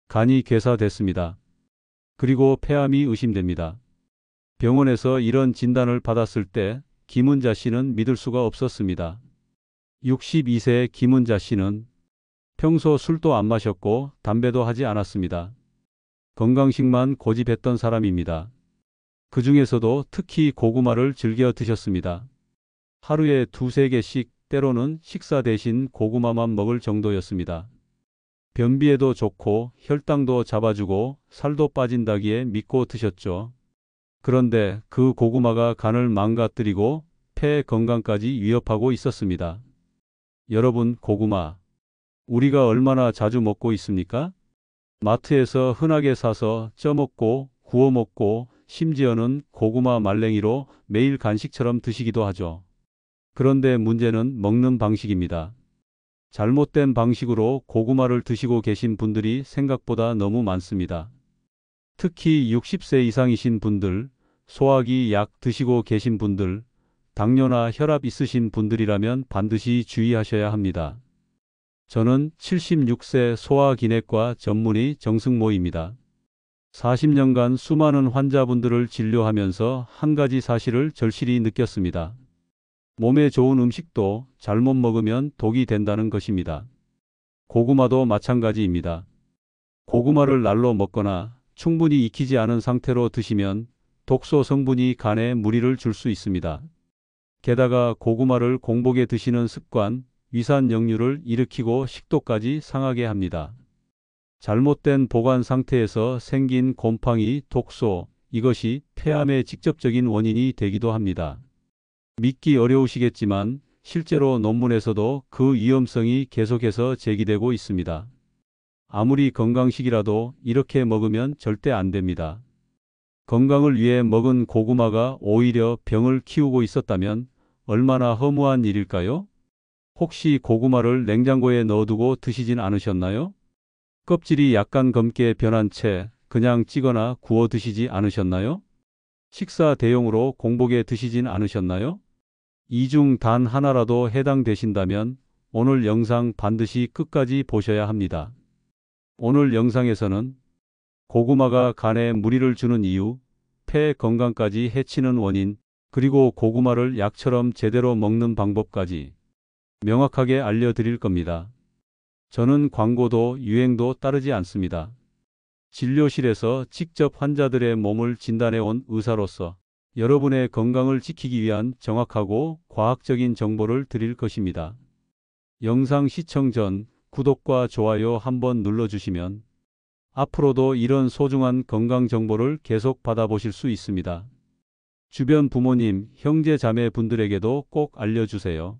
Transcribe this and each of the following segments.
간이 괴사됐습니다. 그리고 폐암이 의심됩니다. 병원에서 이런 진단을 받았을 때 김은자 씨는 믿을 수가 없었습니다. 62세의 김은자 씨는 평소 술도 안 마셨고 담배도 하지 않았습니다. 건강식만 고집했던 사람입니다. 그 중에서도 특히 고구마를 즐겨 드셨습니다. 하루에 두세 개씩, 때로는 식사 대신 고구마만 먹을 정도였습니다. 변비에도 좋고 혈당도 잡아주고 살도 빠진다기에 믿고 드셨죠. 그런데 그 고구마가 간을 망가뜨리고 폐 건강까지 위협하고 있었습니다. 여러분, 고구마 우리가 얼마나 자주 먹고 있습니까? 마트에서 흔하게 사서 쪄 먹고 구워 먹고 심지어는 고구마 말랭이로 매일 간식처럼 드시기도 하죠. 그런데 문제는 먹는 방식입니다. 잘못된 방식으로 고구마를 드시고 계신 분들이 생각보다 너무 많습니다. 특히 60세 이상이신 분들, 소화기 약 드시고 계신 분들, 당뇨나 혈압 있으신 분들이라면 반드시 주의하셔야 합니다. 저는 76세 소화기내과 전문의 정승모입니다. 40년간 수많은 환자분들을 진료하면서 한 가지 사실을 절실히 느꼈습니다. 몸에 좋은 음식도 잘못 먹으면 독이 된다는 것입니다. 고구마도 마찬가지입니다. 고구마를 날로 먹거나 충분히 익히지 않은 상태로 드시면 독소 성분이 간에 무리를 줄 수 있습니다. 게다가 고구마를 공복에 드시는 습관, 위산 역류를 일으키고 식도까지 상하게 합니다. 잘못된 보관 상태에서 생긴 곰팡이, 독소, 이것이 폐암의 직접적인 원인이 되기도 합니다. 믿기 어려우시겠지만 실제로 논문에서도 그 위험성이 계속해서 제기되고 있습니다. 아무리 건강식이라도 이렇게 먹으면 절대 안 됩니다. 건강을 위해 먹은 고구마가 오히려 병을 키우고 있었다면 얼마나 허무한 일일까요? 혹시 고구마를 냉장고에 넣어두고 드시진 않으셨나요? 껍질이 약간 검게 변한 채 그냥 찌거나 구워 드시지 않으셨나요? 식사 대용으로 공복에 드시진 않으셨나요? 이 중 단 하나라도 해당되신다면 오늘 영상 반드시 끝까지 보셔야 합니다. 오늘 영상에서는 고구마가 간에 무리를 주는 이유, 폐 건강까지 해치는 원인, 그리고 고구마를 약처럼 제대로 먹는 방법까지 명확하게 알려드릴 겁니다. 저는 광고도 유행도 따르지 않습니다. 진료실에서 직접 환자들의 몸을 진단해온 의사로서 여러분의 건강을 지키기 위한 정확하고 과학적인 정보를 드릴 것입니다. 영상 시청 전 구독과 좋아요 한번 눌러주시면 앞으로도 이런 소중한 건강 정보를 계속 받아보실 수 있습니다. 주변 부모님, 형제 자매 분들에게도 꼭 알려주세요.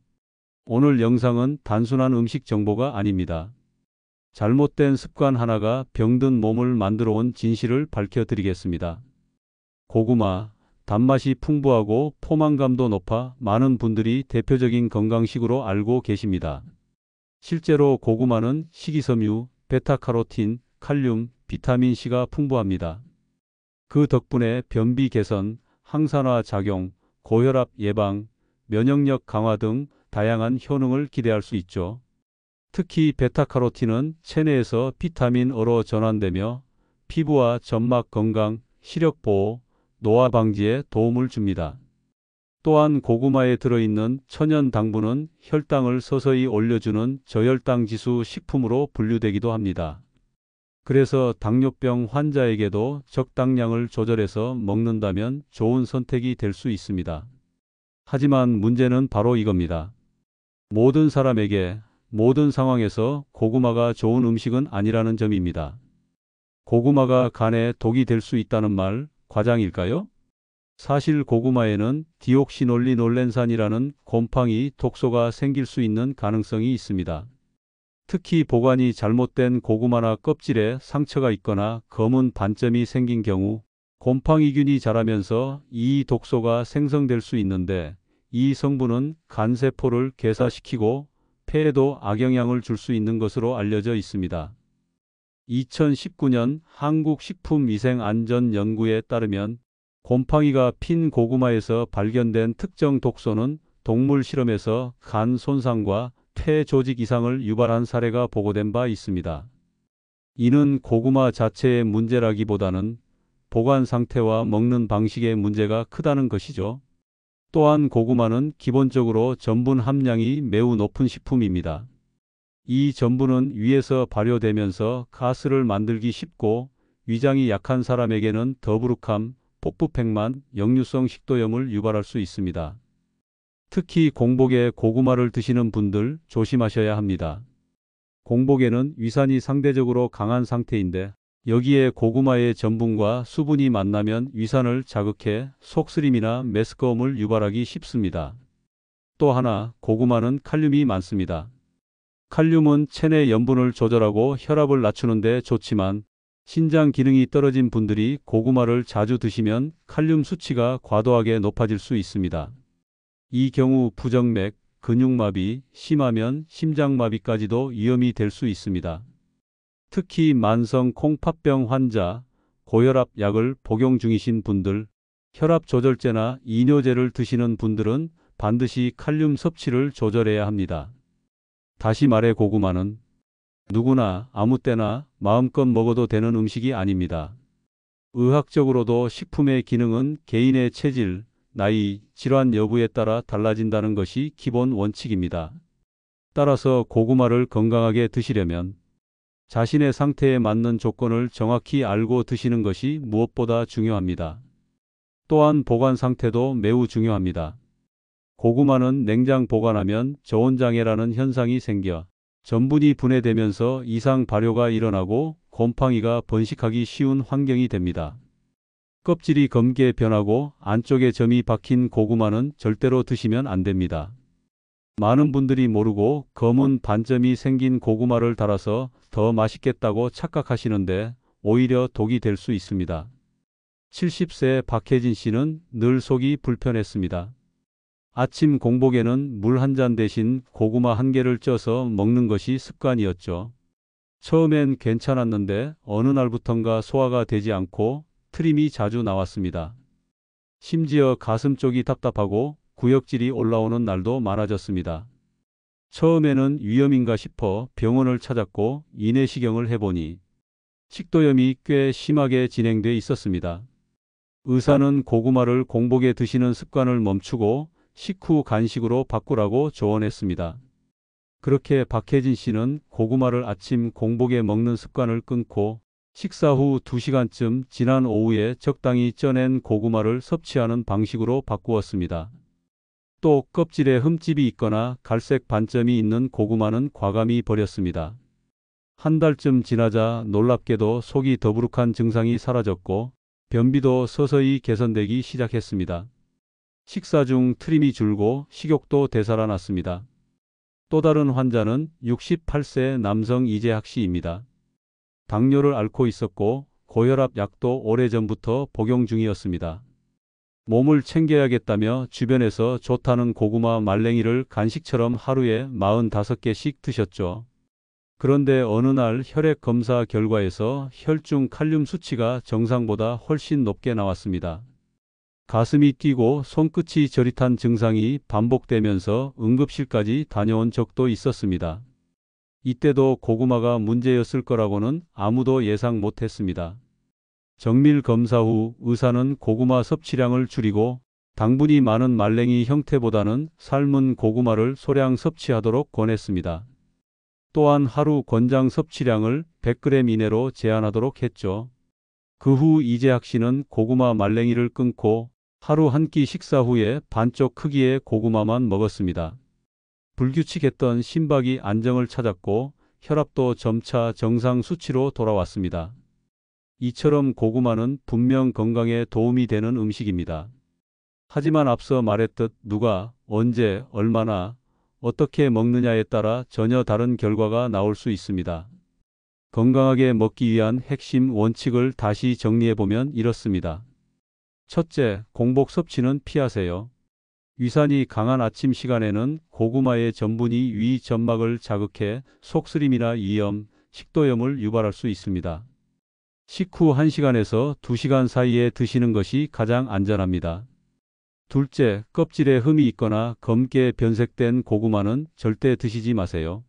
오늘 영상은 단순한 음식 정보가 아닙니다. 잘못된 습관 하나가 병든 몸을 만들어 온 진실을 밝혀드리겠습니다. 고구마, 단맛이 풍부하고 포만감도 높아 많은 분들이 대표적인 건강식으로 알고 계십니다. 실제로 고구마는 식이섬유, 베타카로틴, 칼륨, 비타민C가 풍부합니다. 그 덕분에 변비 개선, 항산화 작용, 고혈압 예방, 면역력 강화 등 다양한 효능을 기대할 수 있죠. 특히 베타카로틴은 체내에서 비타민어로 전환되며 피부와 점막 건강, 시력 보호, 노화 방지에 도움을 줍니다. 또한 고구마에 들어있는 천연 당분은 혈당을 서서히 올려주는 저혈당 지수 식품으로 분류되기도 합니다. 그래서 당뇨병 환자에게도 적당량을 조절해서 먹는다면 좋은 선택이 될 수 있습니다. 하지만 문제는 바로 이겁니다. 모든 사람에게, 모든 상황에서 고구마가 좋은 음식은 아니라는 점입니다. 고구마가 간에 독이 될 수 있다는 말, 과장일까요? 사실 고구마에는 디옥시놀리놀렌산이라는 곰팡이 독소가 생길 수 있는 가능성이 있습니다. 특히 보관이 잘못된 고구마나 껍질에 상처가 있거나 검은 반점이 생긴 경우 곰팡이균이 자라면서 이 독소가 생성될 수 있는데 이 성분은 간세포를 괴사시키고 폐에도 악영향을 줄 수 있는 것으로 알려져 있습니다. 2019년 한국식품위생안전연구에 따르면 곰팡이가 핀 고구마에서 발견된 특정 독소는 동물 실험에서 간 손상과 폐 조직 이상을 유발한 사례가 보고된 바 있습니다. 이는 고구마 자체의 문제라기보다는 보관 상태와 먹는 방식의 문제가 크다는 것이죠. 또한 고구마는 기본적으로 전분 함량이 매우 높은 식품입니다. 이 전분은 위에서 발효되면서 가스를 만들기 쉽고 위장이 약한 사람에게는 더부룩함, 복부팽만, 역류성 식도염을 유발할 수 있습니다. 특히 공복에 고구마를 드시는 분들 조심하셔야 합니다. 공복에는 위산이 상대적으로 강한 상태인데 여기에 고구마의 전분과 수분이 만나면 위산을 자극해 속쓰림이나 메스꺼움을 유발하기 쉽습니다. 또 하나, 고구마는 칼륨이 많습니다. 칼륨은 체내 염분을 조절하고 혈압을 낮추는 데 좋지만 신장 기능이 떨어진 분들이 고구마를 자주 드시면 칼륨 수치가 과도하게 높아질 수 있습니다. 이 경우 부정맥, 근육마비, 심하면 심장마비까지도 위험이 될 수 있습니다. 특히 만성 콩팥병 환자, 고혈압 약을 복용 중이신 분들, 혈압 조절제나 이뇨제를 드시는 분들은 반드시 칼륨 섭취를 조절해야 합니다. 다시 말해 고구마는 누구나 아무 때나 마음껏 먹어도 되는 음식이 아닙니다. 의학적으로도 식품의 기능은 개인의 체질, 나이, 질환 여부에 따라 달라진다는 것이 기본 원칙입니다. 따라서 고구마를 건강하게 드시려면 자신의 상태에 맞는 조건을 정확히 알고 드시는 것이 무엇보다 중요합니다. 또한 보관 상태도 매우 중요합니다. 고구마는 냉장 보관하면 저온장애라는 현상이 생겨 전분이 분해되면서 이상 발효가 일어나고 곰팡이가 번식하기 쉬운 환경이 됩니다. 껍질이 검게 변하고 안쪽에 점이 박힌 고구마는 절대로 드시면 안 됩니다. 많은 분들이 모르고 검은 반점이 생긴 고구마를 달아서 더 맛있겠다고 착각하시는데 오히려 독이 될 수 있습니다. 70세 박혜진 씨는 늘 속이 불편했습니다. 아침 공복에는 물 한 잔 대신 고구마 한 개를 쪄서 먹는 것이 습관이었죠. 처음엔 괜찮았는데 어느 날부턴가 소화가 되지 않고 트림이 자주 나왔습니다. 심지어 가슴 쪽이 답답하고 구역질이 올라오는 날도 많아졌습니다. 처음에는 위염인가 싶어 병원을 찾았고 인내시경을 해보니 식도염이 꽤 심하게 진행돼 있었습니다. 의사는 고구마를 공복에 드시는 습관을 멈추고 식후 간식으로 바꾸라고 조언했습니다. 그렇게 박혜진 씨는 고구마를 아침 공복에 먹는 습관을 끊고 식사 후 2시간쯤 지난 오후에 적당히 쪄낸 고구마를 섭취하는 방식으로 바꾸었습니다. 또 껍질에 흠집이 있거나 갈색 반점이 있는 고구마는 과감히 버렸습니다. 한 달쯤 지나자 놀랍게도 속이 더부룩한 증상이 사라졌고 변비도 서서히 개선되기 시작했습니다. 식사 중 트림이 줄고 식욕도 되살아났습니다. 또 다른 환자는 68세 남성 이재학 씨입니다. 당뇨를 앓고 있었고 고혈압 약도 오래전부터 복용 중이었습니다. 몸을 챙겨야겠다며 주변에서 좋다는 고구마 말랭이를 간식처럼 하루에 45개씩 드셨죠. 그런데 어느 날 혈액 검사 결과에서 혈중 칼륨 수치가 정상보다 훨씬 높게 나왔습니다. 가슴이 뛰고 손끝이 저릿한 증상이 반복되면서 응급실까지 다녀온 적도 있었습니다. 이때도 고구마가 문제였을 거라고는 아무도 예상 못했습니다. 정밀 검사 후 의사는 고구마 섭취량을 줄이고 당분이 많은 말랭이 형태보다는 삶은 고구마를 소량 섭취하도록 권했습니다. 또한 하루 권장 섭취량을 100g 이내로 제한하도록 했죠. 그 후 이재학 씨는 고구마 말랭이를 끊고 하루 한 끼 식사 후에 반쪽 크기의 고구마만 먹었습니다. 불규칙했던 심박이 안정을 찾았고 혈압도 점차 정상 수치로 돌아왔습니다. 이처럼 고구마는 분명 건강에 도움이 되는 음식입니다. 하지만 앞서 말했듯 누가, 언제, 얼마나, 어떻게 먹느냐에 따라 전혀 다른 결과가 나올 수 있습니다. 건강하게 먹기 위한 핵심 원칙을 다시 정리해보면 이렇습니다. 첫째, 공복 섭취는 피하세요. 위산이 강한 아침 시간에는 고구마의 전분이 위 점막을 자극해 속쓰림이나 위염, 식도염을 유발할 수 있습니다. 식후 1시간에서 2시간 사이에 드시는 것이 가장 안전합니다. 둘째, 껍질에 흠이 있거나 검게 변색된 고구마는 절대 드시지 마세요.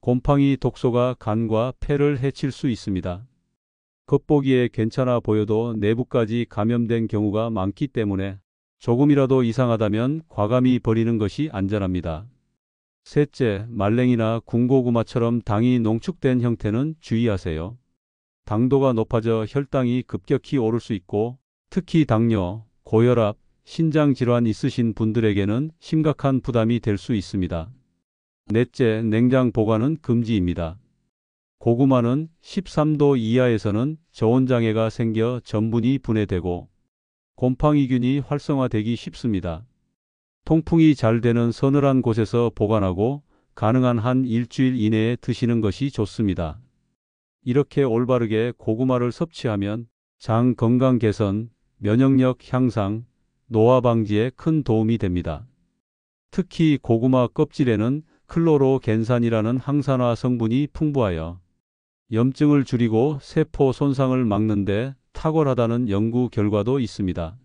곰팡이 독소가 간과 폐를 해칠 수 있습니다. 겉보기에 괜찮아 보여도 내부까지 감염된 경우가 많기 때문에 조금이라도 이상하다면 과감히 버리는 것이 안전합니다. 셋째, 말랭이나 군고구마처럼 당이 농축된 형태는 주의하세요. 당도가 높아져 혈당이 급격히 오를 수 있고 특히 당뇨, 고혈압, 신장질환 있으신 분들에게는 심각한 부담이 될 수 있습니다. 넷째, 냉장 보관은 금지입니다. 고구마는 13도 이하에서는 저온장애가 생겨 전분이 분해되고 곰팡이균이 활성화되기 쉽습니다. 통풍이 잘 되는 서늘한 곳에서 보관하고 가능한 한 일주일 이내에 드시는 것이 좋습니다. 이렇게 올바르게 고구마를 섭취하면 장 건강 개선, 면역력 향상, 노화 방지에 큰 도움이 됩니다. 특히 고구마 껍질에는 클로로겐산이라는 항산화 성분이 풍부하여 염증을 줄이고 세포 손상을 막는 데 탁월하다는 연구 결과도 있습니다.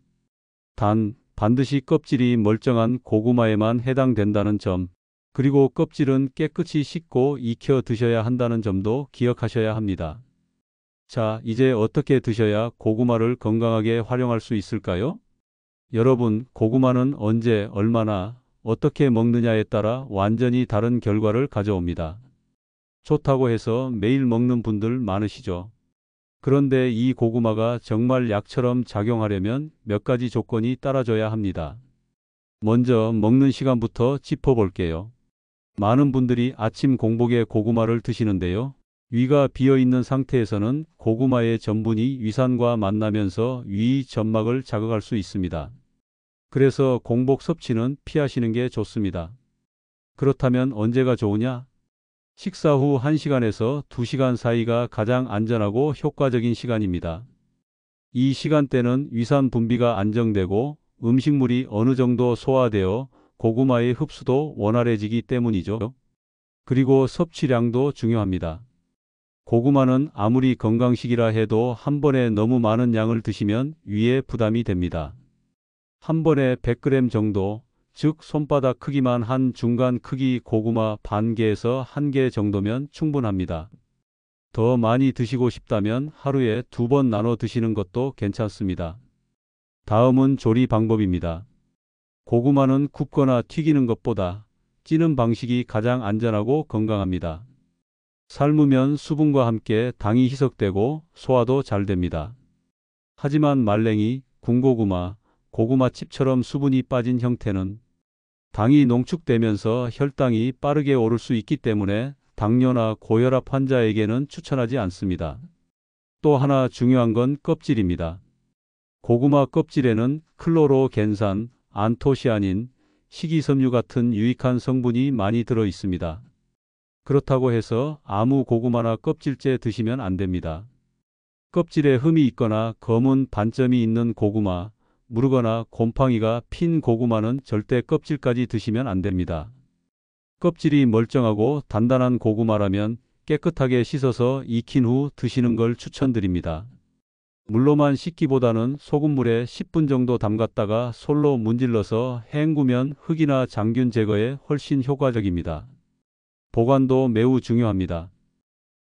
단, 반드시 껍질이 멀쩡한 고구마에만 해당된다는 점, 그리고 껍질은 깨끗이 씻고 익혀 드셔야 한다는 점도 기억하셔야 합니다. 자, 이제 어떻게 드셔야 고구마를 건강하게 활용할 수 있을까요? 여러분, 고구마는 언제, 얼마나, 어떻게 먹느냐에 따라 완전히 다른 결과를 가져옵니다. 좋다고 해서 매일 먹는 분들 많으시죠? 그런데 이 고구마가 정말 약처럼 작용하려면 몇 가지 조건이 따라줘야 합니다. 먼저 먹는 시간부터 짚어볼게요. 많은 분들이 아침 공복에 고구마를 드시는데요. 위가 비어있는 상태에서는 고구마의 전분이 위산과 만나면서 위 점막을 자극할 수 있습니다. 그래서 공복 섭취는 피하시는 게 좋습니다. 그렇다면 언제가 좋으냐? 식사 후 1시간에서 2시간 사이가 가장 안전하고 효과적인 시간입니다. 이 시간대는 위산 분비가 안정되고 음식물이 어느 정도 소화되어 고구마의 흡수도 원활해지기 때문이죠. 그리고 섭취량도 중요합니다. 고구마는 아무리 건강식이라 해도 한 번에 너무 많은 양을 드시면 위에 부담이 됩니다. 한 번에 100g 정도, 즉 손바닥 크기만 한 중간 크기 고구마 반 개에서 1개 정도면 충분합니다. 더 많이 드시고 싶다면 하루에 2번 나눠 드시는 것도 괜찮습니다. 다음은 조리 방법입니다. 고구마는 굽거나 튀기는 것보다 찌는 방식이 가장 안전하고 건강합니다. 삶으면 수분과 함께 당이 희석되고 소화도 잘 됩니다. 하지만 말랭이, 군고구마, 고구마칩처럼 수분이 빠진 형태는 당이 농축되면서 혈당이 빠르게 오를 수 있기 때문에 당뇨나 고혈압 환자에게는 추천하지 않습니다. 또 하나 중요한 건 껍질입니다. 고구마 껍질에는 클로로겐산, 안토시아닌, 식이섬유 같은 유익한 성분이 많이 들어 있습니다. 그렇다고 해서 아무 고구마나 껍질째 드시면 안 됩니다. 껍질에 흠이 있거나 검은 반점이 있는 고구마, 무르거나 곰팡이가 핀 고구마는 절대 껍질까지 드시면 안 됩니다. 껍질이 멀쩡하고 단단한 고구마라면 깨끗하게 씻어서 익힌 후 드시는 걸 추천드립니다. 물로만 씻기보다는 소금물에 10분 정도 담갔다가 솔로 문질러서 헹구면 흙이나 장균 제거에 훨씬 효과적입니다. 보관도 매우 중요합니다.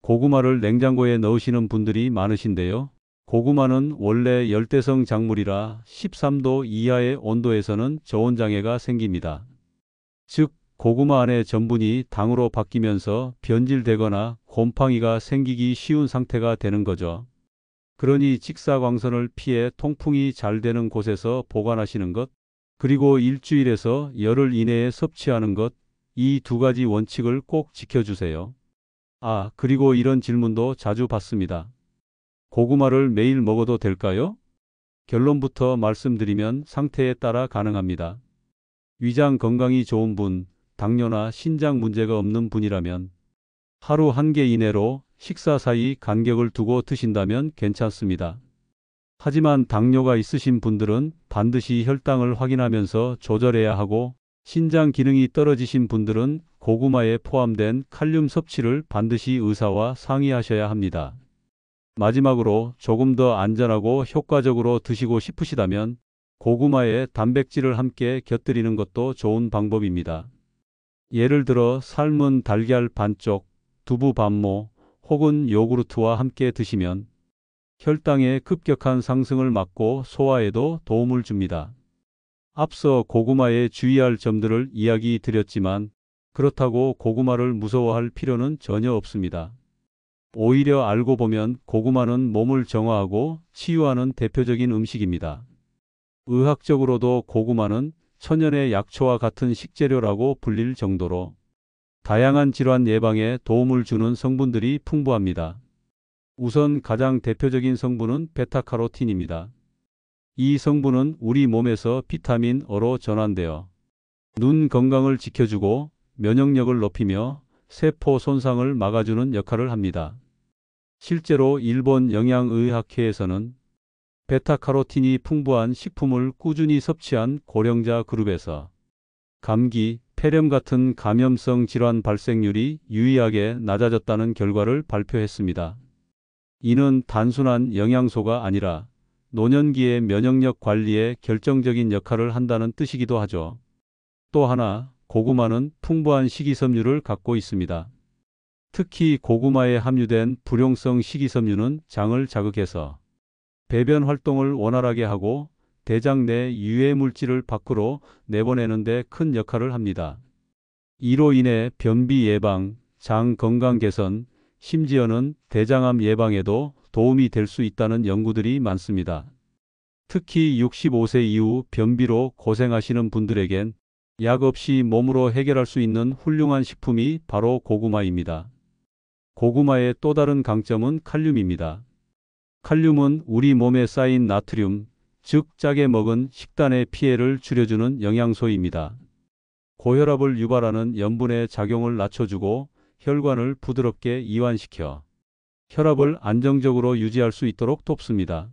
고구마를 냉장고에 넣으시는 분들이 많으신데요. 고구마는 원래 열대성 작물이라 13도 이하의 온도에서는 저온장애가 생깁니다. 즉, 고구마 안의 전분이 당으로 바뀌면서 변질되거나 곰팡이가 생기기 쉬운 상태가 되는 거죠. 그러니 직사광선을 피해 통풍이 잘 되는 곳에서 보관하시는 것, 그리고 일주일에서 열흘 이내에 섭취하는 것, 이 두 가지 원칙을 꼭 지켜주세요. 그리고 이런 질문도 자주 받습니다. 고구마를 매일 먹어도 될까요? 결론부터 말씀드리면 상태에 따라 가능합니다. 위장 건강이 좋은 분, 당뇨나 신장 문제가 없는 분이라면 하루 1개 이내로 식사 사이 간격을 두고 드신다면 괜찮습니다. 하지만 당뇨가 있으신 분들은 반드시 혈당을 확인하면서 조절해야 하고 신장 기능이 떨어지신 분들은 고구마에 포함된 칼륨 섭취를 반드시 의사와 상의하셔야 합니다. 마지막으로 조금 더 안전하고 효과적으로 드시고 싶으시다면 고구마에 단백질을 함께 곁들이는 것도 좋은 방법입니다. 예를 들어 삶은 달걀 반쪽, 두부 반모 혹은 요구르트와 함께 드시면 혈당의 급격한 상승을 막고 소화에도 도움을 줍니다. 앞서 고구마에 주의할 점들을 이야기 드렸지만 그렇다고 고구마를 무서워할 필요는 전혀 없습니다. 오히려 알고 보면 고구마는 몸을 정화하고 치유하는 대표적인 음식입니다. 의학적으로도 고구마는 천연의 약초와 같은 식재료라고 불릴 정도로 다양한 질환 예방에 도움을 주는 성분들이 풍부합니다. 우선 가장 대표적인 성분은 베타카로틴입니다. 이 성분은 우리 몸에서 비타민 어로 전환되어 눈 건강을 지켜주고 면역력을 높이며 세포 손상을 막아주는 역할을 합니다. 실제로 일본 영양의학회에서는 베타카로틴이 풍부한 식품을 꾸준히 섭취한 고령자 그룹에서 감기, 폐렴 같은 감염성 질환 발생률이 유의하게 낮아졌다는 결과를 발표했습니다. 이는 단순한 영양소가 아니라 노년기의 면역력 관리에 결정적인 역할을 한다는 뜻이기도 하죠. 또 하나, 고구마는 풍부한 식이섬유를 갖고 있습니다. 특히 고구마에 함유된 불용성 식이섬유는 장을 자극해서 배변 활동을 원활하게 하고 대장 내 유해 물질을 밖으로 내보내는 데 큰 역할을 합니다. 이로 인해 변비 예방, 장 건강 개선, 심지어는 대장암 예방에도 도움이 될 수 있다는 연구들이 많습니다. 특히 65세 이후 변비로 고생하시는 분들에겐 약 없이 몸으로 해결할 수 있는 훌륭한 식품이 바로 고구마입니다. 고구마의 또 다른 강점은 칼륨입니다. 칼륨은 우리 몸에 쌓인 나트륨, 즉 짜게 먹은 식단의 피해를 줄여주는 영양소입니다. 고혈압을 유발하는 염분의 작용을 낮춰주고 혈관을 부드럽게 이완시켜 혈압을 안정적으로 유지할 수 있도록 돕습니다.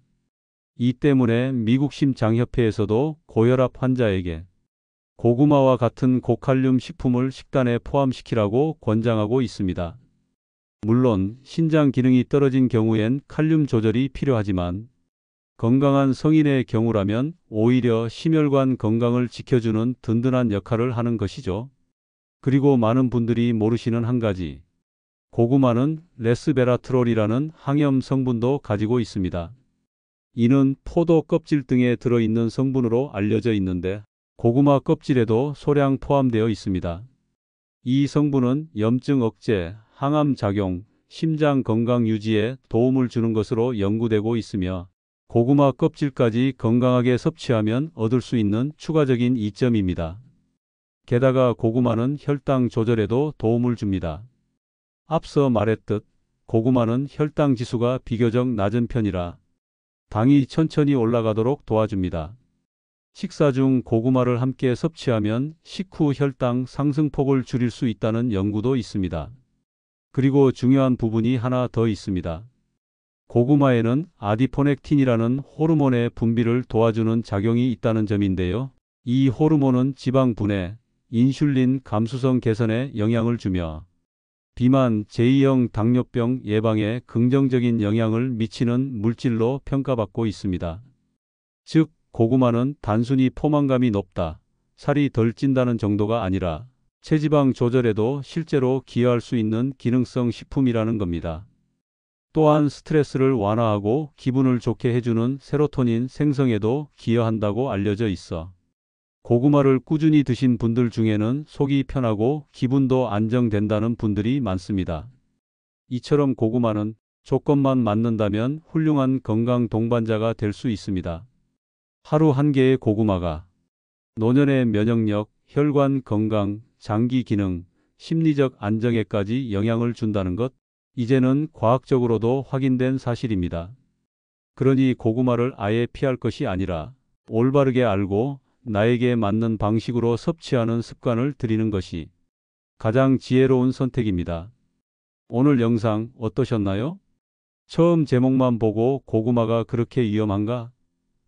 이 때문에 미국 심장협회에서도 고혈압 환자에게 고구마와 같은 고칼륨 식품을 식단에 포함시키라고 권장하고 있습니다. 물론 신장 기능이 떨어진 경우엔 칼륨 조절이 필요하지만 건강한 성인의 경우라면 오히려 심혈관 건강을 지켜주는 든든한 역할을 하는 것이죠. 그리고 많은 분들이 모르시는 한 가지. 고구마는 레스베라트롤이라는 항염 성분도 가지고 있습니다. 이는 포도 껍질 등에 들어있는 성분으로 알려져 있는데 고구마 껍질에도 소량 포함되어 있습니다. 이 성분은 염증 억제, 항암 작용, 심장 건강 유지에 도움을 주는 것으로 연구되고 있으며 고구마 껍질까지 건강하게 섭취하면 얻을 수 있는 추가적인 이점입니다. 게다가 고구마는 혈당 조절에도 도움을 줍니다. 앞서 말했듯 고구마는 혈당 지수가 비교적 낮은 편이라 당이 천천히 올라가도록 도와줍니다. 식사 중 고구마를 함께 섭취하면 식후 혈당 상승폭을 줄일 수 있다는 연구도 있습니다. 그리고 중요한 부분이 하나 더 있습니다. 고구마에는 아디포넥틴이라는 호르몬의 분비를 도와주는 작용이 있다는 점인데요. 이 호르몬은 지방 분해, 인슐린 감수성 개선에 영향을 주며 비만, 제2형 당뇨병 예방에 긍정적인 영향을 미치는 물질로 평가받고 있습니다. 즉, 고구마는 단순히 포만감이 높다, 살이 덜 찐다는 정도가 아니라 체지방 조절에도 실제로 기여할 수 있는 기능성 식품이라는 겁니다. 또한 스트레스를 완화하고 기분을 좋게 해주는 세로토닌 생성에도 기여한다고 알려져 있어 고구마를 꾸준히 드신 분들 중에는 속이 편하고 기분도 안정된다는 분들이 많습니다. 이처럼 고구마는 조건만 맞는다면 훌륭한 건강 동반자가 될 수 있습니다. 하루 한 개의 고구마가 노년의 면역력, 혈관 건강, 장기 기능, 심리적 안정에까지 영향을 준다는 것, 이제는 과학적으로도 확인된 사실입니다. 그러니 고구마를 아예 피할 것이 아니라 올바르게 알고 나에게 맞는 방식으로 섭취하는 습관을 들이는 것이 가장 지혜로운 선택입니다. 오늘 영상 어떠셨나요? 처음 제목만 보고 고구마가 그렇게 위험한가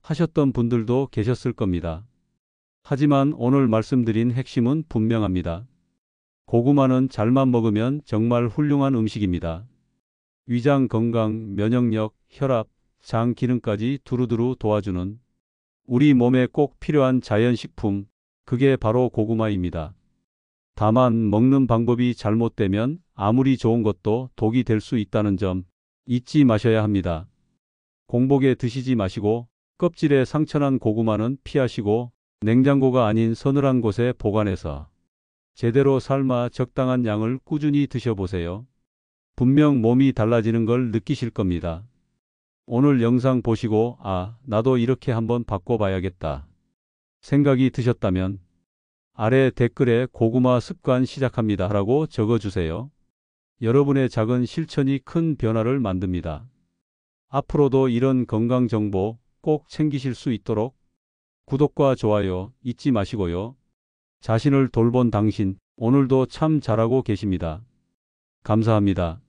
하셨던 분들도 계셨을 겁니다. 하지만 오늘 말씀드린 핵심은 분명합니다. 고구마는 잘만 먹으면 정말 훌륭한 음식입니다. 위장 건강, 면역력, 혈압, 장 기능까지 두루두루 도와주는 우리 몸에 꼭 필요한 자연식품, 그게 바로 고구마입니다. 다만 먹는 방법이 잘못되면 아무리 좋은 것도 독이 될 수 있다는 점 잊지 마셔야 합니다. 공복에 드시지 마시고 껍질에 상처난 고구마는 피하시고 냉장고가 아닌 서늘한 곳에 보관해서 제대로 삶아 적당한 양을 꾸준히 드셔보세요. 분명 몸이 달라지는 걸 느끼실 겁니다. 오늘 영상 보시고 나도 이렇게 한번 바꿔봐야겠다 생각이 드셨다면 아래 댓글에 고구마 습관 시작합니다 라고 적어주세요. 여러분의 작은 실천이 큰 변화를 만듭니다. 앞으로도 이런 건강 정보 꼭 챙기실 수 있도록 구독과 좋아요 잊지 마시고요. 자신을 돌본 당신 오늘도 참 잘하고 계십니다. 감사합니다.